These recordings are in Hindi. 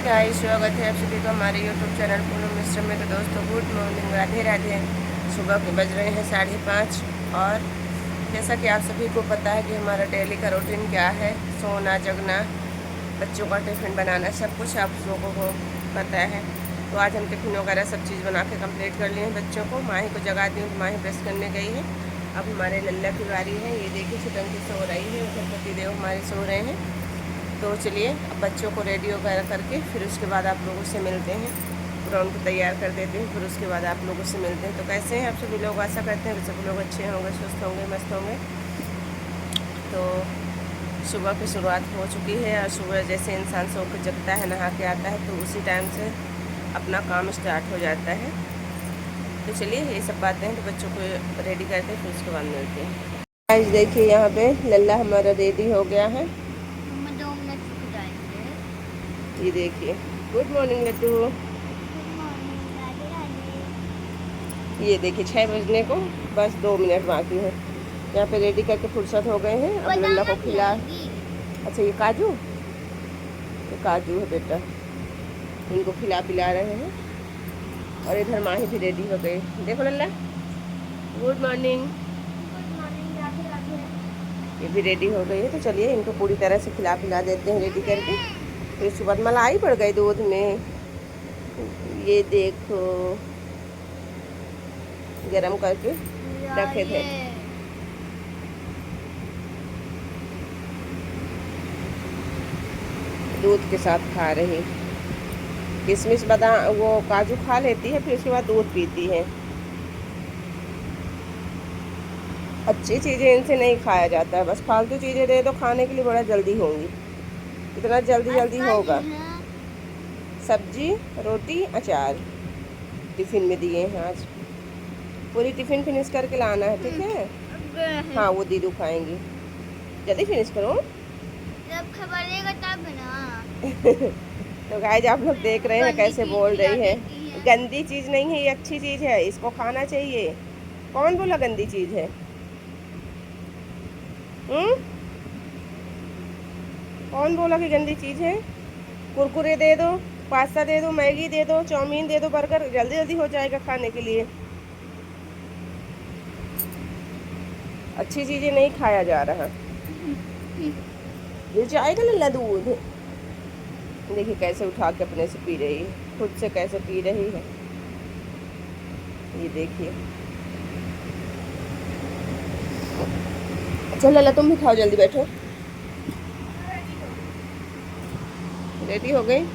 हाय, स्वागत है आप सभी को हमारे यूट्यूब चैनल पूनम मिश्र में। तो दोस्तों, गुड मॉर्निंग, राधे राधे। सुबह के बज रहे हैं 5:30 और जैसा कि आप सभी को पता है कि हमारा डेली का रूटीन क्या है, सोना जगना, बच्चों का टिफ़िन बनाना, सब कुछ आप लोगों को पता है। तो आज हम टिफ़िन वगैरह सब चीज़ बना के कंप्लीट कर लिए हैं। बच्चों को माही को जगा दी हूँ तो माही ब्रश करने गई है। अब हमारे लल्ला की बारी है। ये देखिए चिकन की सो रही है, उधर पति देव हमारे सो रहे हैं। तो चलिए अब बच्चों को रेडी वगैरह करके फिर उसके बाद आप लोगों से मिलते हैं। पूरा उनको तैयार कर देते हैं, फिर उसके बाद आप लोगों से मिलते हैं। तो कैसे हैं आप सभी लोग? आशा करते हैं कि सभी लोग अच्छे होंगे, स्वस्थ होंगे, मस्त होंगे। तो सुबह की शुरुआत हो चुकी है और सुबह जैसे इंसान सो के जगता है, नहा के आता है, तो उसी टाइम से अपना काम स्टार्ट हो जाता है। तो चलिए ये सब बातें हैं, तो बच्चों को रेडी करते हैं, फिर उसके बाद मिलते हैं। आज देखिए यहाँ पे लल्ला हमारा रेडी हो गया है। ये देखिए, गुड मॉर्निंग लड्डू। ये देखिए 6 बजने को बस 2 मिनट बाकी है। यहाँ पे रेडी करके फुर्सत हो गए हैं। अब लल्ला को खिला। अच्छा ये काजू, ये काजू है बेटा, इनको खिला पिला रहे हैं। और इधर माही भी रेडी हो गई। देखो लल्ला, गुड मॉर्निंग। ये भी रेडी हो गई है। तो चलिए इनको पूरी तरह से खिला पिला देते हैं रेडी करके। फिर उसके बाद मलाई पड़ गई दूध में। ये देखो गरम करके रखे थे। दूध के साथ खा रही। किशमिश बादाम वो काजू खा लेती है, फिर उसके बाद दूध पीती है। अच्छी चीज़ें इनसे नहीं खाया जाता है, बस फालतू चीज़ें दे दो खाने के लिए, बड़ा जल्दी होंगी। इतना जल्दी जल्दी होगा। सब्जी, रोटी, अचार टिफ़िन में दिए हैं आज। पूरी टिफ़िन फिनिश करके लाना है, ठीक है? हाँ वो दीदू खाएंगी। जल्दी फिनिश करो। जब खबरेगा तब ना। तो गाइस आप लोग देख रहे हैं कैसे बोल रही है। गंदी चीज़ नहीं है ये, अच्छी चीज़ है, इसको खाना चाहिए। कौन बोला गंदी चीज़ है? कौन बोला कि गंदी चीज़ है? कुरकुरे दे दो, पास्ता दे दो, मैगी दे दो, चाउमीन दे दो, बर्गर, जल्दी जल्दी हो जाएगा खाने के लिए। अच्छी चीज़ें नहीं खाया जा रहा। ये जाएगा लल्ला दूध। देखिए कैसे उठा के अपने से पी रही है, खुद से कैसे पी रही है। ये देखिए। अच्छा लल्ला तुम भी खाओ, जल्दी बैठो। रेडी हो गई?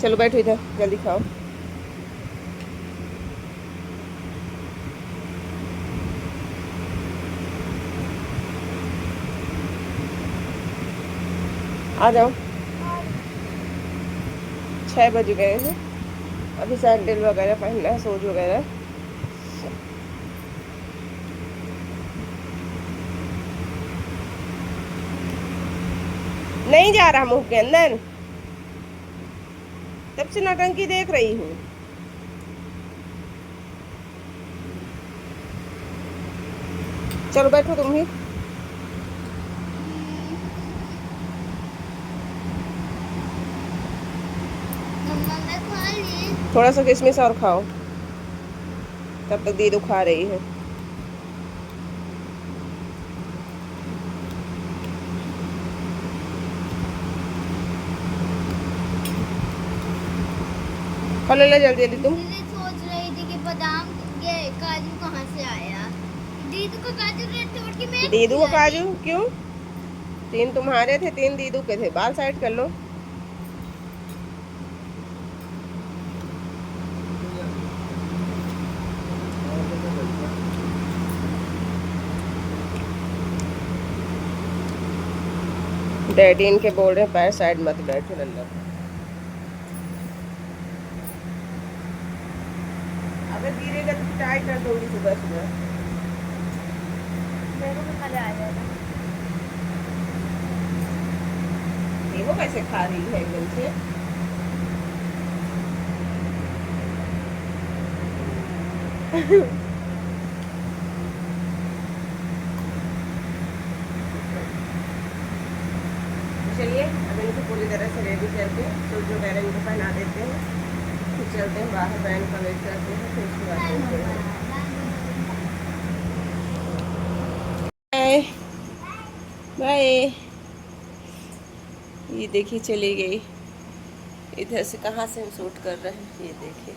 चलो बैठो इधर, जल्दी खाओ। आ जाओ। 6 बज गए हैं। अभी सैंडल वगैरह पहनना है, शूज वगैरह। नहीं जा रहा मुंह के अंदर, तब से नौटंकी देख रही हूँ। चलो बैठो तुम भी। थोड़ा सा किशमिश और खाओ, तब तक दीदू खा रही है। खा लो जल्दी जल्दी तुम। सोच रही थी कि बादाम ये काजू कहाँ से आया। दीदू को काजू तोड़ के मैं दीदू को काजू क्यों? 3 तुम्हारे थे, 3 दीदू के थे। बाल साइड कर लो। डैडी इनके बोल रहे हैं पैर साइड मत बैठो लल्ला। अगर गिरेगा तो टाइट कर दूंगी सुबह सुबह। मेरे को भी मजा आ जाएगा। देखो कैसे खा रही है एकदम से। चलिए अब इनको पूरी तरह से रेडी करके हैं, तो जो वगैरह इनको पहना देते हैं, फिर चलते हैं बाहर, वैन का वेट करते हैं, फिर उसके बाद चलते हैं। बाय। ये देखिए चली गई। इधर से कहाँ से हम शूट कर रहे हैं, ये देखिए।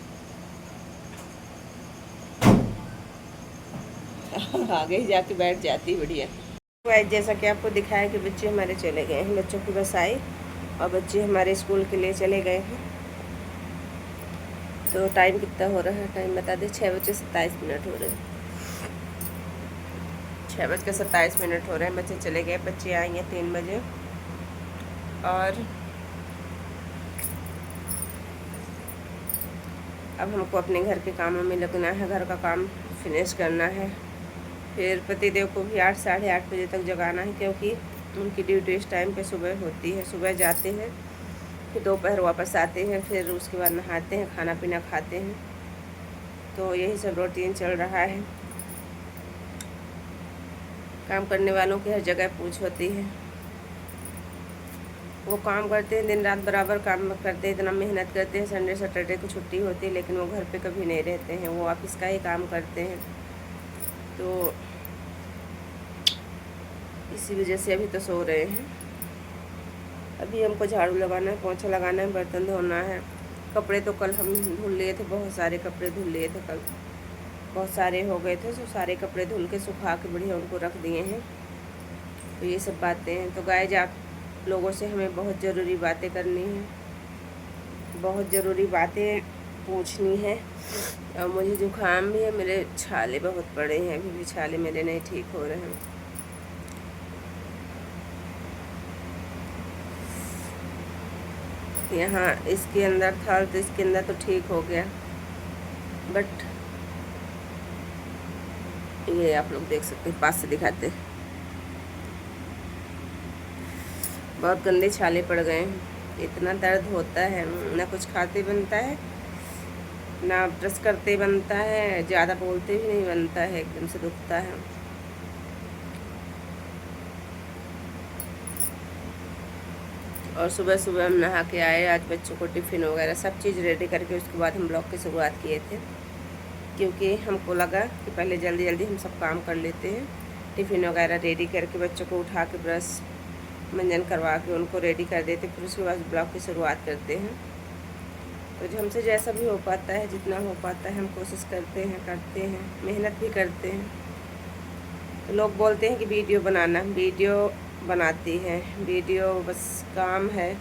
आगे ही जाके बैठ जाती बढ़िया। गाइस जैसा कि आपको दिखाया कि बच्चे हमारे चले गए हैं, बच्चों की बस आई और बच्चे हमारे स्कूल के लिए चले गए हैं। तो टाइम कितना हो रहा है, टाइम बता दें, 6:27 हो रहे हैं। 6:27 हो रहे हैं, बच्चे चले गए। बच्चे आएंगे 3 बजे और अब हमको अपने घर के कामों में लगना है, घर का काम फिनिश करना है। फिर पतिदेव को भी 8 साढ़े 8 बजे तक जगाना है, क्योंकि उनकी ड्यूटी इस टाइम पे सुबह होती है। सुबह जाते हैं, फिर दोपहर वापस आते हैं, फिर उसके बाद नहाते हैं, खाना पीना खाते हैं। तो यही सब रूटीन चल रहा है। काम करने वालों की हर जगह पूछ होती है। वो काम करते हैं, दिन रात बराबर काम करते हैं, इतना मेहनत करते हैं। संडे सैटरडे को छुट्टी होती है, लेकिन वो घर पे कभी नहीं रहते हैं, वो ऑफिस का ही काम करते हैं। तो इसी वजह से अभी तो सो रहे हैं। अभी हमको झाड़ू लगाना है, पोछा लगाना है, बर्तन धोना है। कपड़े तो कल हम धुल लिए थे, बहुत सारे कपड़े धुल लिए थे कल, बहुत सारे हो गए थे। तो सारे कपड़े धुल के सुखा के बढ़िया उनको रख दिए हैं। तो ये सब बातें हैं। तो गाइस आप लोगों से हमें बहुत ज़रूरी बातें करनी है, बहुत ज़रूरी बातें पूछनी है। और मुझे जुकाम भी है, मेरे छाले बहुत पड़े हैं, अभी भी छाले मेरे नहीं ठीक हो रहे हैं। यहाँ इसके अंदर था तो इसके अंदर तो ठीक हो गया, बट ये आप लोग देख सकते हैं, पास से दिखाते, बहुत गंदे छाले पड़ गए हैं। इतना दर्द होता है, ना कुछ खाते बनता है, ना ब्रश करते बनता है, ज़्यादा बोलते भी नहीं बनता है, एकदम से दुखता है। और सुबह सुबह हम नहा के आए, आज बच्चों को टिफ़िन वगैरह सब चीज़ रेडी करके उसके बाद हम ब्लॉग की शुरुआत किए थे, क्योंकि हमको लगा कि पहले जल्दी जल्दी हम सब काम कर लेते हैं। टिफ़िन वगैरह रेडी करके बच्चों को उठा के ब्रश मंजन करवा के उनको रेडी कर देते, फिर उसके बाद ब्लॉग की शुरुआत करते हैं। तो जो हमसे जैसा भी हो पाता है, जितना हो पाता है हम कोशिश करते हैं, करते हैं, मेहनत भी करते हैं। तो लोग बोलते हैं कि वीडियो बनाना, वीडियो बनाती हैं, वीडियो बस काम है,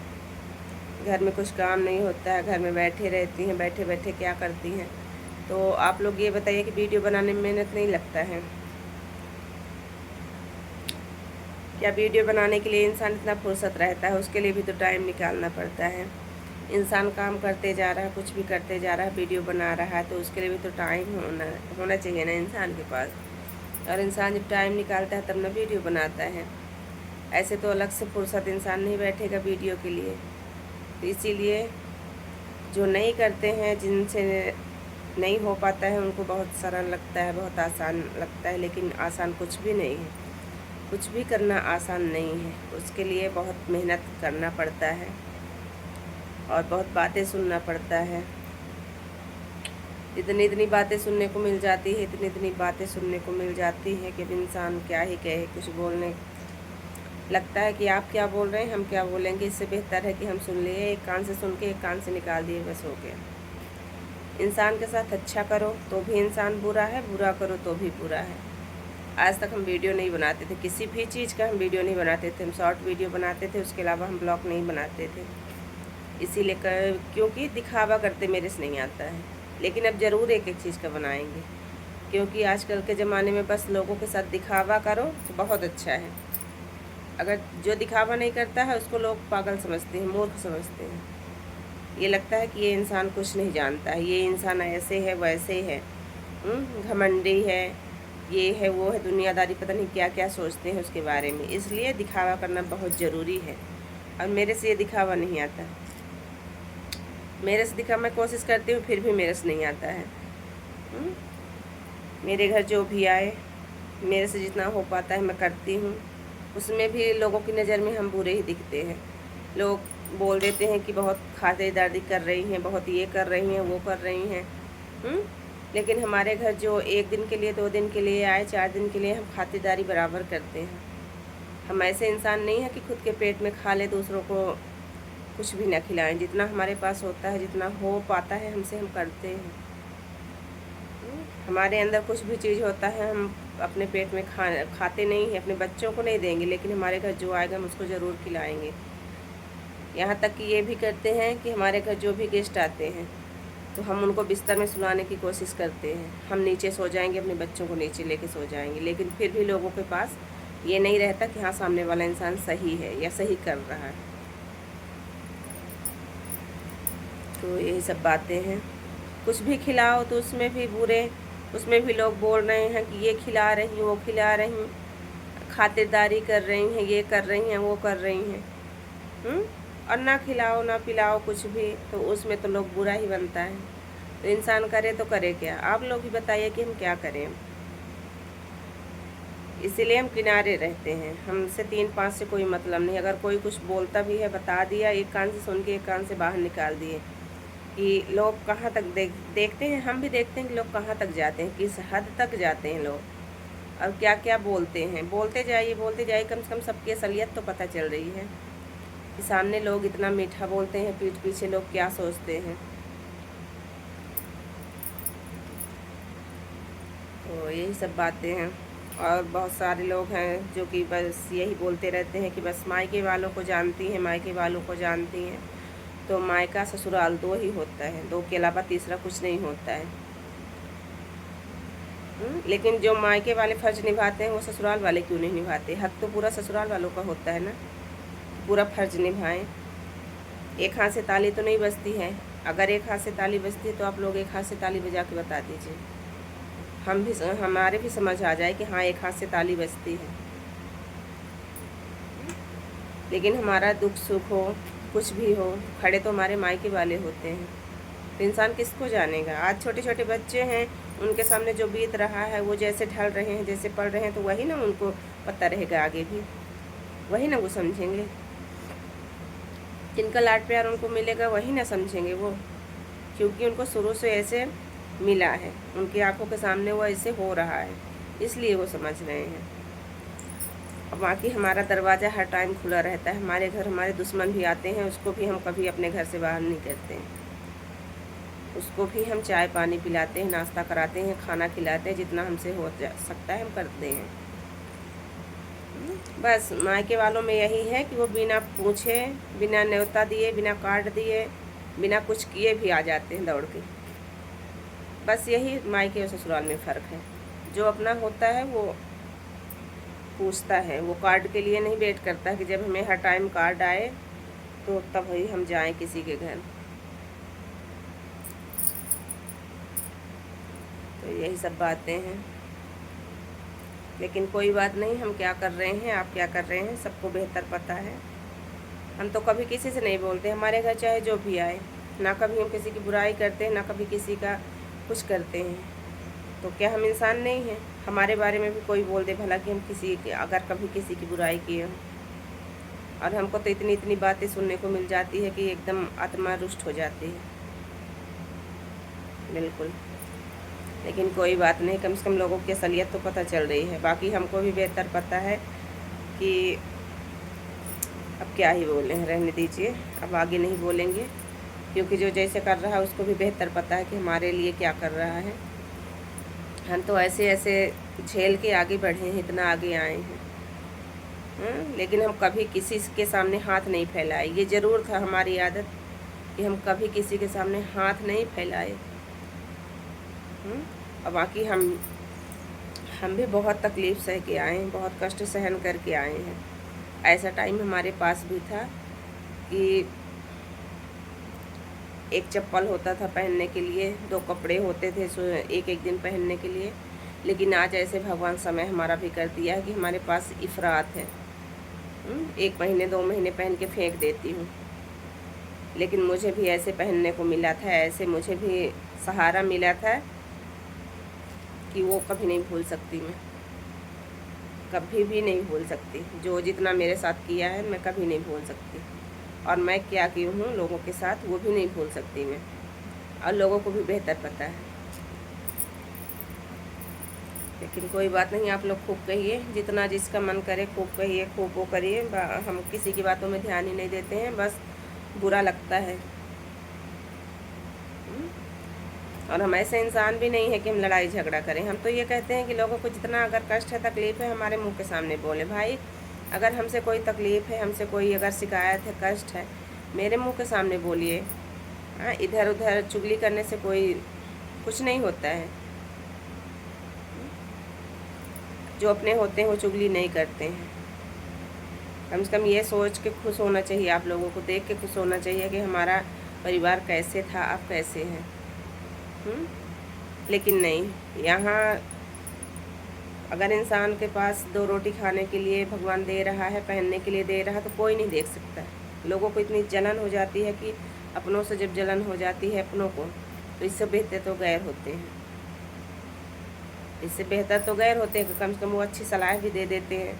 घर में कुछ काम नहीं होता है, घर में बैठे रहती हैं, बैठे बैठे क्या करती हैं। तो आप लोग ये बताइए कि वीडियो बनाने में मेहनत नहीं लगता है क्या? वीडियो बनाने के लिए इंसान इतना फुर्सत रहता है, उसके लिए भी तो टाइम निकालना पड़ता है। इंसान काम करते जा रहा है, कुछ भी करते जा रहा है, वीडियो बना रहा है, तो उसके लिए भी तो टाइम होना चाहिए ना इंसान के पास। और इंसान जब टाइम निकालता है तब ना वीडियो बनाता है। ऐसे तो अलग से फुर्सत इंसान नहीं बैठेगा वीडियो के लिए। तो इसीलिए जो नहीं करते हैं, जिनसे नहीं हो पाता है, उनको बहुत सरल लगता है, बहुत आसान लगता है, लेकिन आसान कुछ भी नहीं है। कुछ भी करना आसान नहीं है, उसके लिए बहुत मेहनत करना पड़ता है और बहुत बातें सुनना पड़ता है। इतनी इतनी बातें सुनने को मिल जाती है, इतनी इतनी बातें सुनने को मिल जाती है कि अब इंसान क्या ही कहे। कुछ बोलने लगता है कि आप क्या बोल रहे हैं, हम क्या बोलेंगे, इससे बेहतर है कि हम सुन लिए, एक कान से सुन के एक कान से निकाल दिए, बस हो गया। इंसान के साथ अच्छा करो तो भी इंसान बुरा है, बुरा करो तो भी बुरा है। आज तक हम वीडियो नहीं बनाते थे, किसी भी चीज़ का हम वीडियो नहीं बनाते थे। हम शॉर्ट वीडियो बनाते थे, उसके अलावा हम ब्लॉग नहीं बनाते थे, इसीलिए क्योंकि दिखावा करते मेरे से नहीं आता है। लेकिन अब ज़रूर एक एक चीज़ का बनाएंगे, क्योंकि आजकल के ज़माने में बस लोगों के साथ दिखावा करो तो बहुत अच्छा है। अगर जो दिखावा नहीं करता है उसको लोग पागल समझते हैं, मूर्ख समझते हैं। ये लगता है कि ये इंसान कुछ नहीं जानता है, ये इंसान ऐसे है वैसे है, घमंडी है, ये है वो है, दुनियादारी पता नहीं क्या क्या सोचते हैं उसके बारे में। इसलिए दिखावा करना बहुत ज़रूरी है। और मेरे से ये दिखावा नहीं आता, मेरे से दिखा मैं कोशिश करती हूँ, फिर भी मेरे से नहीं आता है। मेरे घर जो भी आए, मेरे से जितना हो पाता है मैं करती हूँ। उसमें भी लोगों की नज़र में हम बुरे ही दिखते हैं। लोग बोल देते हैं कि बहुत खातिरदारी कर रही हैं, बहुत ये कर रही हैं, वो कर रही हैं। लेकिन हमारे घर जो 1 दिन के लिए, 2 दिन के लिए आए, 4 दिन के लिए, हम खातिरदारी बराबर करते हैं। हम ऐसे इंसान नहीं हैं कि खुद के पेट में खा ले, दूसरों को कुछ भी ना खिलाएं। जितना हमारे पास होता है, जितना हो पाता है हमसे, हम करते हैं। हमारे अंदर कुछ भी चीज़ होता है, हम अपने पेट में खाते नहीं हैं, अपने बच्चों को नहीं देंगे, लेकिन हमारे घर जो आएगा हम उसको ज़रूर खिलाएंगे। यहाँ तक कि ये भी करते हैं कि हमारे घर जो भी गेस्ट आते हैं तो हम उनको बिस्तर में सुलाने की कोशिश करते हैं। हम नीचे सो जाएंगे, अपने बच्चों को नीचे लेके सो जाएंगे, लेकिन फिर भी लोगों के पास ये नहीं रहता कि हाँ सामने वाला इंसान सही है या सही कर रहा है। तो यही सब बातें हैं। कुछ भी खिलाओ तो उसमें भी लोग बोल रहे हैं कि ये खिला रही, वो खिला रही, खातिरदारी कर रही हैं, ये कर रही हैं, वो कर रही हैं। और ना खिलाओ ना पिलाओ कुछ भी, तो उसमें तो लोग बुरा ही बनता है। तो इंसान करे तो करे क्या? आप लोग ही बताइए कि हम क्या करें। इसीलिए हम किनारे रहते हैं, हमसे 3-5 से कोई मतलब नहीं। अगर कोई कुछ बोलता भी है, बता दिया, एक कान से सुन के एक कान से बाहर निकाल दिए कि लोग कहाँ तक देखते हैं। हम भी देखते हैं कि लोग कहाँ तक जाते हैं, किस हद तक जाते हैं लोग, और क्या क्या बोलते हैं। बोलते जाइए, कम से कम सबकी असलियत तो पता चल रही है कि सामने लोग इतना मीठा बोलते हैं, पीठ पीछे लोग क्या सोचते हैं। तो यही सब बातें हैं। और बहुत सारे लोग हैं जो कि बस यही बोलते रहते हैं कि बस मायके वालों को जानती हैं, मायके वालों को जानती हैं। तो मायका ससुराल 2 ही होता है, 2 के अलावा तीसरा कुछ नहीं होता है। लेकिन जो मायके वाले फ़र्ज निभाते हैं वो ससुराल वाले क्यों नहीं निभाते? हक तो पूरा ससुराल वालों का होता है ना, पूरा फ़र्ज निभाएं। एक हाथ से ताली तो नहीं बजती है। अगर एक हाथ से ताली बजती है तो आप लोग एक हाथ से ताली बजा के बता दीजिए, हमारे भी समझ आ जाए कि हाँ एक हाथ से ताली बजती है। लेकिन हमारा दुख सुख हो, कुछ भी हो, खड़े तो हमारे मायके वाले होते हैं। तो इंसान किसको जानेगा? आज छोटे छोटे बच्चे हैं, उनके सामने जो बीत रहा है, वो जैसे ढल रहे हैं, जैसे पढ़ रहे हैं, तो वही ना उनको पता रहेगा, आगे भी वही ना वो समझेंगे। जिनका लाड प्यार उनको मिलेगा वही ना समझेंगे वो, क्योंकि उनको शुरू से ऐसे मिला है, उनकी आंखों के सामने वो ऐसे हो रहा है, इसलिए वो समझ रहे हैं। और बाकी हमारा दरवाज़ा हर टाइम खुला रहता है। हमारे घर हमारे दुश्मन भी आते हैं, उसको भी हम कभी अपने घर से बाहर नहीं करते हैं। उसको भी हम चाय पानी पिलाते हैं, नाश्ता कराते हैं, खाना खिलाते हैं, जितना हमसे हो सकता है हम करते हैं। बस मायके वालों में यही है कि वो बिना पूछे, बिना न्योता दिए, बिना कार्ड दिए, बिना कुछ किए भी आ जाते हैं दौड़ के। बस यही मायके और ससुराल में फ़र्क है। जो अपना होता है वो पूछता है, वो कार्ड के लिए नहीं वेट करता है कि जब हमें हर टाइम कार्ड आए तो तब ही हम जाएं किसी के घर। तो यही सब बातें हैं। लेकिन कोई बात नहीं, हम क्या कर रहे हैं, आप क्या कर रहे हैं, सबको बेहतर पता है। हम तो कभी किसी से नहीं बोलते, हमारे घर चाहे जो भी आए, ना कभी हम किसी की बुराई करते हैं, ना कभी किसी का कुछ करते हैं। तो क्या हम इंसान नहीं हैं? हमारे बारे में भी कोई बोल दे भला कि हम अगर कभी किसी की बुराई किए हों, और हमको तो इतनी इतनी बातें सुनने को मिल जाती है कि एकदम आत्मा रुष्ट हो जाती है, बिल्कुल। लेकिन कोई बात नहीं, कम से कम लोगों की असलियत तो पता चल रही है। बाकी हमको भी बेहतर पता है कि अब क्या ही बोलें, रहने दीजिए, अब आगे नहीं बोलेंगे, क्योंकि जो जैसे कर रहा है उसको भी बेहतर पता है कि हमारे लिए क्या कर रहा है। हम तो ऐसे ऐसे झेल के आगे बढ़े हैं, इतना आगे आए हैं। लेकिन हम कभी किसी के सामने हाथ नहीं फैलाए। ये ज़रूर था हमारी आदत कि हम कभी किसी के सामने हाथ नहीं फैलाए। और बाकी हम भी बहुत तकलीफ़ सह के आए हैं, बहुत कष्ट सहन करके आए हैं। ऐसा टाइम हमारे पास भी था कि एक चप्पल होता था पहनने के लिए, 2 कपड़े होते थे एक एक दिन पहनने के लिए। लेकिन आज ऐसे भगवान समय हमारा भी कर दिया है कि हमारे पास इफ़रात है। 1 महीने 2 महीने पहन के फेंक देती हूँ। लेकिन मुझे भी ऐसे पहनने को मिला था, ऐसे मुझे भी सहारा मिला था कि वो कभी नहीं भूल सकती, मैं कभी भी नहीं भूल सकती। जो जितना मेरे साथ किया है मैं कभी नहीं भूल सकती। और मैं क्या की हूँ लोगों के साथ वो भी नहीं भूल सकती मैं, और लोगों को भी बेहतर पता है। लेकिन कोई बात नहीं, आप लोग खूब कहिए, जितना जिसका मन करे खूब कहिए, खूब वो करिए। हम किसी की बातों में ध्यान ही नहीं देते हैं, बस बुरा लगता है। और हम ऐसे इंसान भी नहीं है कि हम लड़ाई झगड़ा करें। हम तो ये कहते हैं कि लोगों को जितना अगर कष्ट है, तकलीफ़ है, हमारे मुंह के सामने बोले। भाई अगर हमसे कोई तकलीफ़ है, हमसे कोई अगर शिकायत है, कष्ट है, मेरे मुंह के सामने बोलिए। हाँ, इधर उधर चुगली करने से कोई कुछ नहीं होता है। जो अपने होते हैं वो चुगली नहीं करते हैं। कम से कम ये सोच के खुश होना चाहिए, आप लोगों को देख के खुश होना चाहिए कि हमारा परिवार कैसे था, अब कैसे हैं। लेकिन नहीं, यहाँ अगर इंसान के पास 2 रोटी खाने के लिए भगवान दे रहा है, पहनने के लिए दे रहा है, तो कोई नहीं देख सकता। लोगों को इतनी जलन हो जाती है कि अपनों से जब जलन हो जाती है अपनों को, तो इससे बेहतर तो गैर होते हैं। इससे बेहतर तो गैर होते हैं कि कम से कम वो अच्छी सलाह भी दे देते हैं,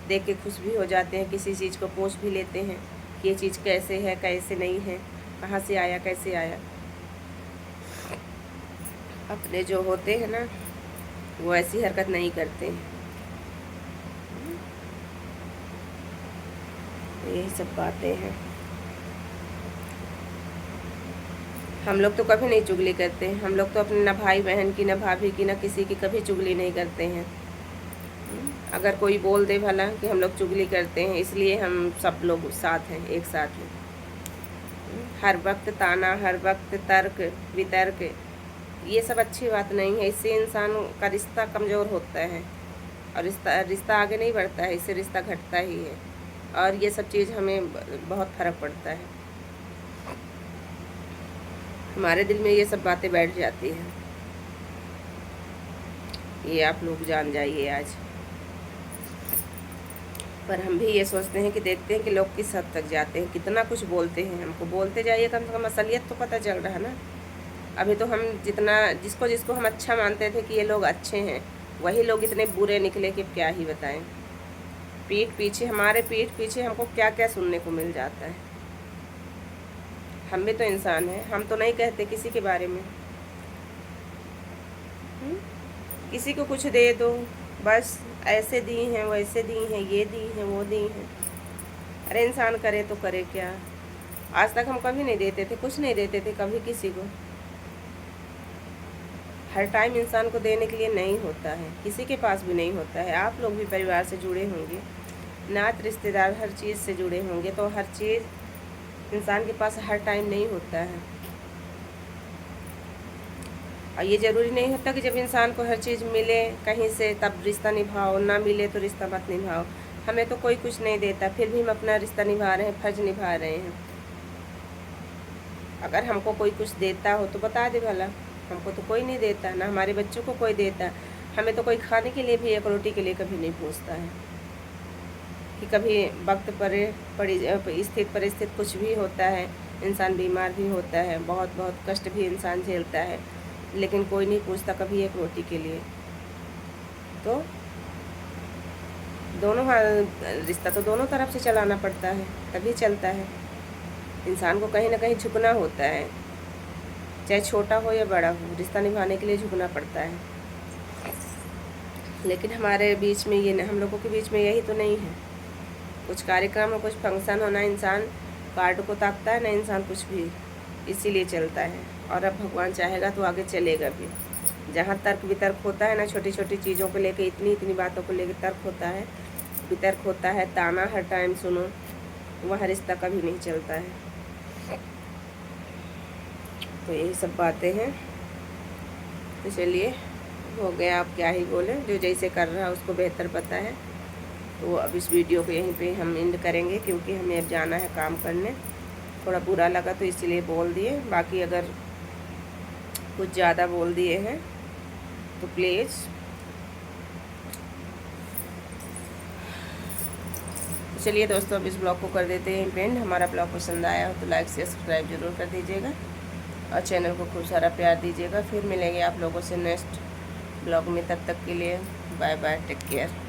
देख के खुश भी हो जाते हैं, किसी चीज़ को पूछ भी लेते हैं कि ये चीज़ कैसे है, कैसे नहीं है, कहाँ से आया, कैसे आया। अपने जो होते हैं ना, वो ऐसी हरकत नहीं करते हैं। यही सब बातें हैं। हम लोग तो कभी नहीं चुगली करते। हम लोग तो अपने ना भाई बहन की, ना भाभी की, ना किसी की कभी चुगली नहीं करते हैं। अगर कोई बोल दे भला कि हम लोग चुगली करते हैं, इसलिए हम सब लोग साथ हैं, एक साथ हैं। हर वक्त ताना, हर वक्त तर्क वितर्क, ये सब अच्छी बात नहीं है। इससे इंसान का रिश्ता कमज़ोर होता है और रिश्ता आगे नहीं बढ़ता है, इससे रिश्ता घटता ही है। और ये सब चीज़ हमें बहुत फ़र्क पड़ता है। हमारे दिल में ये सब बातें बैठ जाती हैं। ये आप लोग जान जाइए आज। पर हम भी ये सोचते हैं कि देखते हैं कि लोग किस हद तक जाते हैं, कितना कुछ बोलते हैं। हमको बोलते जाइए, कम से कम असलियत तो पता चल रहा है ना। अभी तो हम जिसको जिसको हम अच्छा मानते थे कि ये लोग अच्छे हैं, वही लोग इतने बुरे निकले कि क्या ही बताएं। हमारे पीठ पीछे हमको क्या क्या सुनने को मिल जाता है। हम भी तो इंसान हैं, हम तो नहीं कहते किसी के बारे में। किसी को कुछ दे दो, बस ऐसे दी हैं, वैसे दी हैं, ये दी हैं, वो दी हैं। अरे इंसान करे तो करे क्या। आज तक हम कभी नहीं देते थे, कुछ नहीं देते थे कभी किसी को। हर टाइम इंसान को देने के लिए नहीं होता है, किसी के पास भी नहीं होता है। आप लोग भी परिवार से जुड़े होंगे, नात रिश्तेदार हर चीज़ से जुड़े होंगे, तो हर चीज़ इंसान के पास हर टाइम नहीं होता है। और ये ज़रूरी नहीं होता कि जब इंसान को हर चीज़ मिले कहीं से तब रिश्ता निभाओ, ना मिले तो रिश्ता मत निभाओ। हमें तो कोई कुछ नहीं देता, फिर भी हम अपना रिश्ता निभा रहे हैं, फर्ज निभा रहे हैं। अगर हमको कोई कुछ देता हो तो बता दे भला। हमको तो कोई नहीं देता, ना हमारे बच्चों को कोई देता। हमें तो कोई खाने के लिए भी, एक रोटी के लिए कभी नहीं पूछता है। कि कभी वक्त पर स्थित परिस्थिति कुछ भी होता है, इंसान बीमार भी होता है, बहुत बहुत कष्ट भी इंसान झेलता है, लेकिन कोई नहीं पूछता कभी एक रोटी के लिए। तो रिश्ता तो दोनों तरफ से चलाना पड़ता है, तभी चलता है। इंसान को कहीं ना कहीं झुकना होता है, चाहे छोटा हो या बड़ा हो, रिश्ता निभाने के लिए झुकना पड़ता है। लेकिन हमारे बीच में ये, हम लोगों के बीच में यही तो नहीं है। कुछ कार्यक्रम हो, कुछ फंक्शन हो, ना इंसान कार्ड को ताकता है, ना इंसान कुछ भी, इसीलिए चलता है। और अब भगवान चाहेगा तो आगे चलेगा भी। जहाँ तर्क वितर्क होता है ना, छोटी छोटी चीज़ों को लेके, इतनी बातों को लेके तर्क होता है, वितर्क होता है, ताना हर टाइम सुनो, वहाँ रिश्ता कभी नहीं चलता है। तो यही सब बातें हैं। तो चलिए, हो गया, आप क्या ही बोले, जो जैसे कर रहा है उसको बेहतर पता है। तो अब इस वीडियो को यहीं पे हम एंड करेंगे, क्योंकि हमें अब जाना है काम करने। थोड़ा बुरा लगा तो इसलिए बोल दिए, बाकी अगर कुछ ज़्यादा बोल दिए हैं तो प्लीज़ चलिए दोस्तों, अब इस ब्लॉग को कर देते हैं एंड। हमारा ब्लॉग पसंद आया हो तो लाइक से सब्सक्राइब जरूर कर दीजिएगा और चैनल को खूब सारा प्यार दीजिएगा। फिर मिलेंगे आप लोगों से नेक्स्ट ब्लॉग में, तब तक के लिए बाय बाय, टेक केयर।